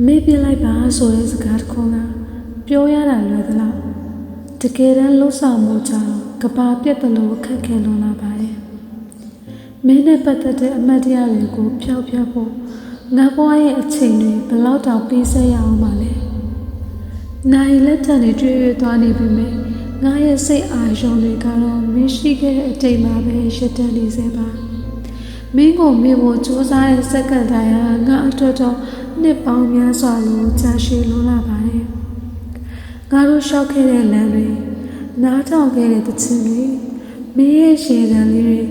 မေးပြလိုက်ပါဆိုတဲ့စကားတစ်ခုကပြောရတာလွယ်သလားတကယ်တမ်းလှုပ်ဆောင်မှုကြောင့်ကဘာပြက်တယ်လို့အခက်ခဲလွန်လာပါတယ်မင်းနဲ့ပတ်သက်တဲ့အမှတ်တရတွေကိုဖျောက်ဖို့ငါဘွားရဲ့အချိန်တွေဘယ်လောက်တောင်ပေးဆက်ရအောင်ပါလဲနိုင်လက်ထံတွေတွေ့ရသွားနေပြီမဲ့ငါရဲ့စိတ်အာရုံတွေကတော့မင်းရှိခဲ့တဲ့အချိန်မှာပဲရတန်နေစေပါမင်းကိုမေ့ဖို့ကြိုးစားတဲ့စက္ကန့်တိုင်းဟာငါအတွက်တော့နှစ်ပေါင်းများစွာလို့ကြာရှည်လွန်လာပါတယ်ငါတို့ရှောက်ခဲ့တဲ့လမ်းတွေနားထောင်ခဲ့တဲ့သချင်းတွေမင်းရဲ့ရှည်တန်လေးတွေ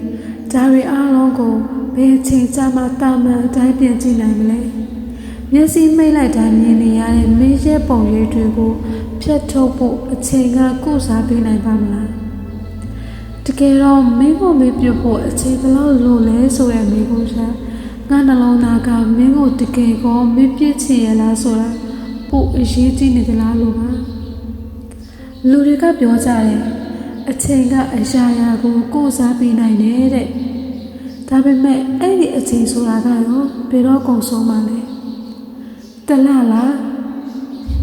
ဒါတွေအားလုံးကိုဘယ်ချိန်ကြမှာတာမန်အတိုင်းပြင်ကြည့်နိုင်မလဲမျက်စိမိတ်လိုက်တိုင်းမြင်နေရတဲ့မင်းရဲ့ပုံရိပ်တွေကိုဖြတ်ထုတ်ဖို့အချိန်ကကုစားပေးနိုင်ပါမလားတကယ်တော့မင်းကိုမေ့ပြဖို့အချိန်ဘယ်လောက်လိုလဲဆိုတဲ့မိကိုရှာငါနှလုံးသားကမင်းကိုတကယ်ကောမေ့ပြချင်ရလားဆိုတာပိုအရေးကြီးနေသလားလို့ပါလူတွေကပြောကြတယ်အချိန်ကအရာရာကိုကိုစားပေးနိုင်တယ်တဲ့ဒါပေမဲ့အဲ့ဒီအချိန်ဆိုတာကရောဘယ်တော့ကုန်ဆုံးမှလဲတလားလား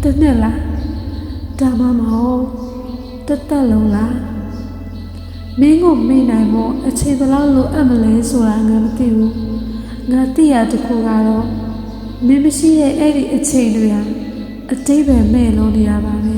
တနှစ်လားဒါမှမဟုတ်တသက်လုံးလားမင်းကိုမေ့နိုင်ဖို့အချိန်ဘယ်လောက်လိုအပ်မလဲဆိုတာငါမသိဘူးငါသိရတခုကတော့မင်းမရှိရဲ့အဲ့ဒီအချိန်တွေဟာအတိတ်ပဲမဲ့လို့နေရပါပဲ